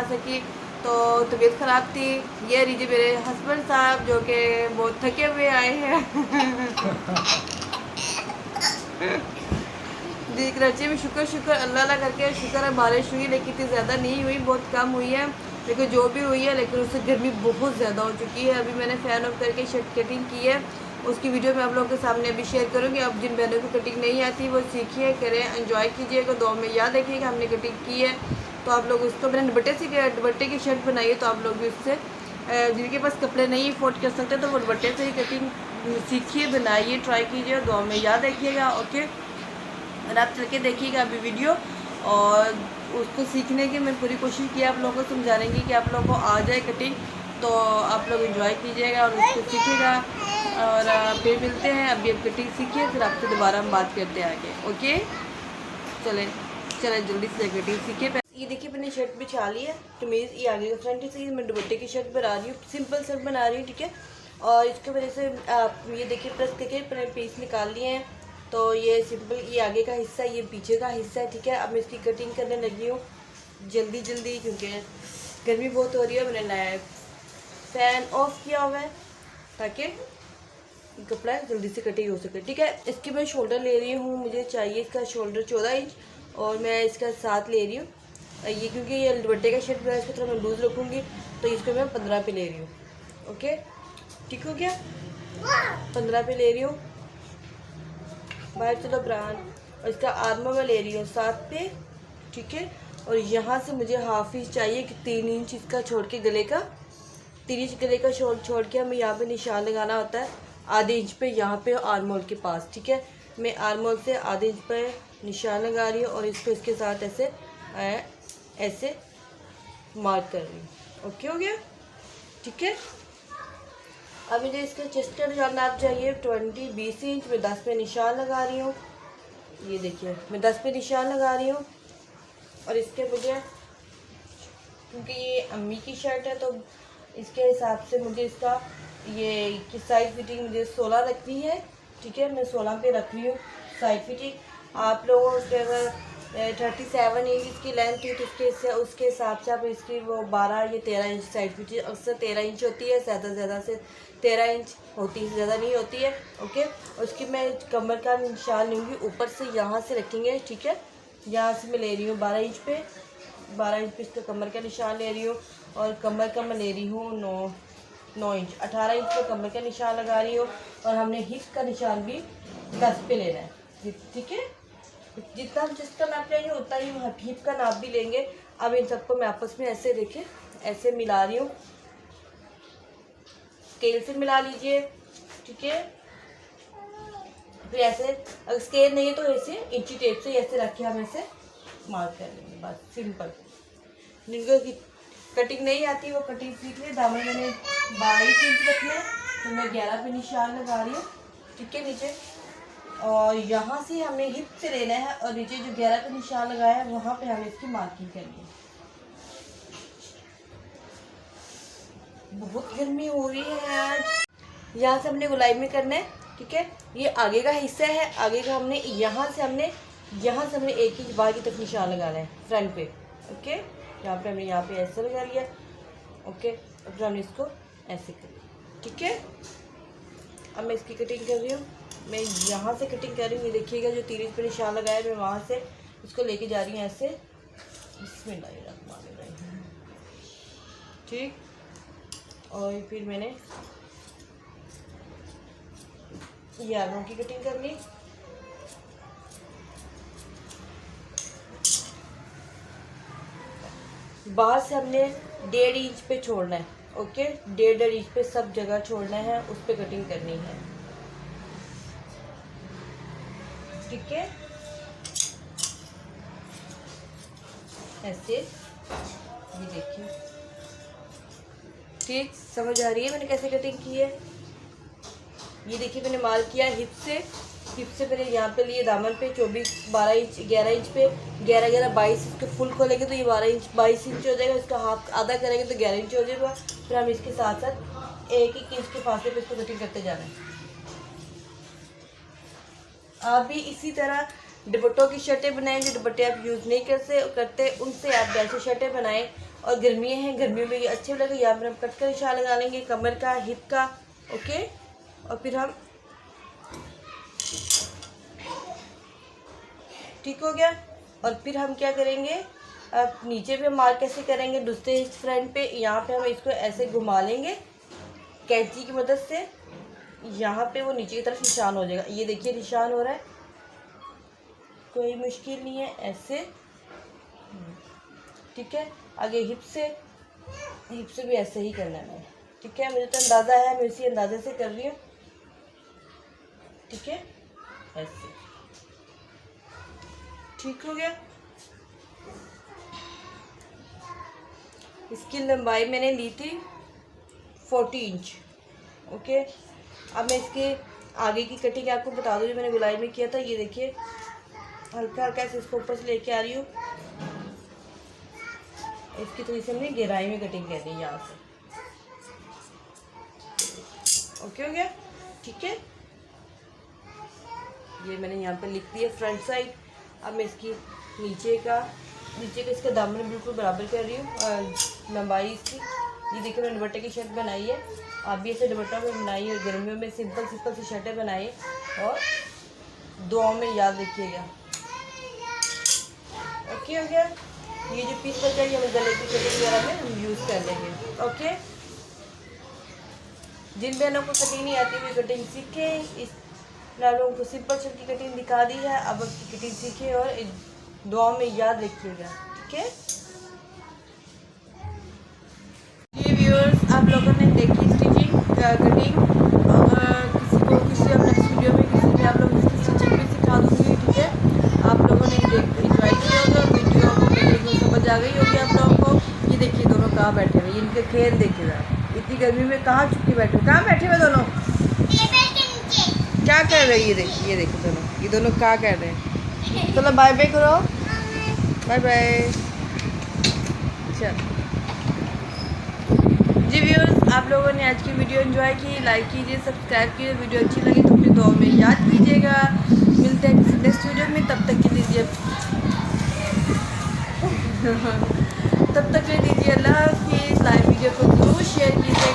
सकी, तो तबीयत ख़राब थी। ये लीजिए मेरे हस्बैंड साहब जो कि बहुत थके हुए आए हैं। जी कराची में शुक्र अल्लाह करके शुक्र है बारिश हुई, लेकिन इतनी ज़्यादा नहीं हुई, बहुत कम हुई है। लेकिन जो भी हुई है लेकिन उससे गर्मी बहुत ज़्यादा हो चुकी है। अभी मैंने फ़ैन ऑफ करके शर्ट कटिंग की है, उसकी वीडियो मैं आप लोगों के सामने अभी शेयर करूँगी। अब जिन बहनों को कटिंग नहीं आती वो सीखिए, करें, एंजॉय कीजिएगा। दो में याद रखिएगा हमने कटिंग की है तो आप लोग उसको मैंने दुपट्टे की शर्ट बनाई है, तो आप लोग भी उससे जिनके पास कपड़े नहीं अफोर्ड कर सकते तो वो दुपट्टे से ही कटिंग सीखिए, बनाइए, ट्राई कीजिए, दो में याद रखिएगा। ओके, और आप चल के देखिएगा अभी वीडियो, और उसको सीखने की मैं पूरी कोशिश की आप लोगों को समझाने की कि आप लोगों को आ जाए कटिंग, तो आप लोग एंजॉय कीजिएगा और उसको सीखिएगा। और फिर मिलते हैं, अभी अब कटिंग सीखिए, फिर आपसे दोबारा हम बात करते हैं आगे। ओके, चलें जल्दी से कटिंग सीखिए। ये देखिए मैंने शर्ट बिछा ली है, कमीज़ ये आगे का फ्रंट से मैं दुपट्टे की शर्ट बना रही हूँ, सिंपल शर्ट बना रही हूँ, ठीक है। और इसके वजह से आप ये देखिए प्रेस करके पीस निकाल लिए हैं, तो ये सिंपल, ये आगे का हिस्सा, ये पीछे का हिस्सा है, ठीक है। अब मैं इसकी कटिंग करने लगी हूँ जल्दी क्योंकि गर्मी बहुत हो रही है। मैंने नया फ़ैन ऑफ किया हुआ है ताकि कपड़ा जल्दी से कटिंग हो सके, ठीक है। इसकी मैं शोल्डर ले रही हूँ, मुझे चाहिए इसका शोल्डर 14 इंच और मैं इसका 7 ले रही हूँ। ये क्योंकि ये दुपट्टे का शर्ट है, इसको थोड़ा मैं लूज़ रखूँगी, तो इसको मैं 15 पे ले रही हूँ। ओके, ठीक हो गया, 15 पे ले रही हूँ। बाहर चलो ब्रांड, और इसका आर्मर मैं ले रही हूँ 7 पे, ठीक है। और यहाँ से मुझे हाफ इंच चाहिए कि 3 इंच इसका छोड़ के गले का, 3 इंच गले का छोड़ के हमें यहाँ पे निशान लगाना होता है आधे इंच पे, यहाँ पे आर्मोल के पास, ठीक है। मैं आर्मोल से आधे इंच पे निशान लगा रही हूँ और इसको इसके साथ ऐसे मार्क कर रही हूँ। ओके हो गया, ठीक है। अब मुझे इसका चेस्ट का निशान नाप चाहिए 20 इंच, मैं 10 पे निशान लगा रही हूँ। ये देखिए मैं 10 पे निशान लगा रही हूँ। और इसके मुझे, क्योंकि ये अम्मी की शर्ट है तो इसके हिसाब से मुझे इसका ये साइड फिटिंग मुझे 16 रखनी है, ठीक है। मैं 16 पे रख रही हूँ साइड फिटिंग। आप लोगों के अगर 37 इंच इसकी लेंथ थी तो उसके हिसाब से आप इसकी वो 12 या 13 इंच साइड फिटिंग, अक्सर 13 इंच होती है, ज़्यादा से 13 इंच होती है, ज़्यादा नहीं होती है। ओके, उसकी मैं कमर का निशान लूँगी, ऊपर से यहाँ से रखेंगे, ठीक है। यहाँ से मैं ले रही हूँ 12 इंच पे इसका कमर का निशान ले रही हूँ, और कमर का मैं ले रही हूँ 9 इंच, 18 इंच पे कमर का निशान लगा रही हूँ। और हमने हिप का निशान भी 10 पे लेना है, ठीक है। जितना जिसका नाप लेंगे उतना ही हिप का नाप भी लेंगे। अब इन सबको मैं आपस में ऐसे देखिए ऐसे मिला रही हूँ, स्केल से मिला लीजिए, ठीक है। फिर ऐसे, अगर स्केल नहीं है तो ऐसे इंची टेप से ऐसे रखे हम ऐसे मार्क कर लेंगे, बस सिंपल। जिनको कटिंग नहीं आती वो कटिंग सीख ले। दामन मैंने 22 इंच रखना है तो मैं 11 पे निशान लगा रही हूँ, ठीक है, नीचे। और यहाँ से हमें हिप से लेना है और नीचे जो 11 पे निशान लगाया है वहाँ पे हमें इसकी मार्किंग करनी है। बहुत गर्मी हो रही है आज। यहाँ से हमने गुलाई में करना है, ठीक है। ये आगे का हिस्सा है, आगे का हमने यहाँ से हमने 1 इंच बाहर की तरफ निशान लगाना है फ्रंट पे। ओके, यहाँ पे हमने यहाँ पे ऐसे लगा लिया। ओके, अब हमने इसको ऐसे कर लिया, ठीक है। अब मैं इसकी कटिंग कर रही हूँ, मैं यहाँ से कटिंग कर रही हूँ। ये देखिएगा जो 3 इंच पे निशान लगाया है मैं वहाँ से इसको लेके जा रही हूँ ऐसे, बिस्मिल्लाहिर्रहमानिर्रहीम, ठीक। और फिर मैंने ये आलू की कटिंग कर ली। बाहर से हमने 1.5 इंच पे छोड़ना है, ओके, 1.5 इंच पे सब जगह छोड़ना है, उस पे कटिंग करनी है, ठीक है। ऐसे, ये देखिए, ठीक समझ आ रही है मैंने कैसे कटिंग की है। ये देखिए मैंने मार्क किया हिप से मैंने यहाँ पे लिए दामन पे 12 इंच 11 इंच पे 11 22 इसके फुल खोलेंगे तो ये 22 इंच हो जाएगा। इसका हाफ आधा करेंगे तो 11 इंच हो जाएगा। फिर हम इसके साथ साथ 1-1 इंच के फासले पे इसको कटिंग करते जाना है। आप भी इसी तरह दुपट्टों की शर्टें बनाएं, जो दुपट्टे आप यूज़ नहीं करते उनसे आप वैसे शर्टें बनाएं और गर्मियाँ हैं, गर्मियों में ये अच्छे लगेगा। यहाँ पर हम कट का निशान लगा लेंगे, कमर का, हिप का, ओके। और फिर हम ठीक हो गया। और फिर हम क्या करेंगे, अब नीचे पे मार्क कैसे करेंगे, दूसरे फ्रंट पे यहाँ पे हम इसको ऐसे घुमा लेंगे कैंची की मदद से, यहाँ पे वो नीचे की तरफ निशान हो जाएगा। ये देखिए निशान हो रहा है, कोई मुश्किल नहीं है, ऐसे, ठीक है। आगे हिप से भी ऐसे ही करना है, ठीक है। मुझे तो अंदाज़ा है, मैं इसी अंदाजे से कर रही हूँ, ठीक है, ऐसे, ठीक हो गया। इसकी लंबाई मैंने ली थी 40 इंच, ओके। अब मैं इसके आगे की कटिंग आपको बता दूँ, जो मैंने गुलाई में किया था। ये देखिए हल्का हल्का से इसको ऊपर से लेके आ रही हूँ, इसकी थोड़ी सी हमने गहराई में कटिंग करनी है यहाँ से, ओके हो गया, ठीक है। ये मैंने यहाँ पे लिख दिया फ्रंट साइड। अब मैं इसकी नीचे का इसका दामन बिल्कुल बराबर कर रही हूँ, लंबाई इसकी। ये देखिए मैंने दुपट्टे की शर्ट बनाई है, आप भी ऐसे दुपट्टा में बनाइए, और गर्मियों में सिंपल सी शर्टें बनाइए, और दुआओं में याद रखिएगा, ओके हो गया। ये जो पीस बचा है ये हम गले की कटिंग वगैरह में हम यूज़ कर लेंगे, ओके। जिन बहनों को कटिंग नहीं आती वो कटिंग सीखें। इस लोगों को सिंपल शर्ट की कटिंग दिखा दी है, अब उसकी कटिंग सीखें और दुआ में याद रखिएगा, ठीक है। ये व्यूअर्स आप लोगों ने देखी स्टिचिंग कटिंग, और किसी और नेक्स्ट वीडियो में किसी में आप लोग इसकी स्टिचिंग भी सिखा दूँगी, ठीक है। आप लोगों ने इंजॉय किया होगा वीडियो को, कटिंग को समझ आ गई होगी आप लोगों को। ये देखिए दोनों कहाँ बैठे हुए, इनके खेल देखिएगा, इतनी गर्मी में कहाँ छुट्टी बैठे हुए, कहाँ बैठे हुए दोनों, क्या कर रहे हैं। ये देखिए ये दोनों क्या कर रहे हैं। चलो बाय बाय करो, बाय बाय। चल जी व्यूअर्स, आप लोगों ने आज की वीडियो एंजॉय की, लाइक कीजिए, सब्सक्राइब कीजिए। वीडियो अच्छी लगी तो अपनी दुआ में याद कीजिएगा। मिलते हैं किसी नेक्स्ट वीडियो में, तब तक के लिए अल्लाह हाफिज़। लाइव वीडियो को जरूर शेयर कीजिएगा।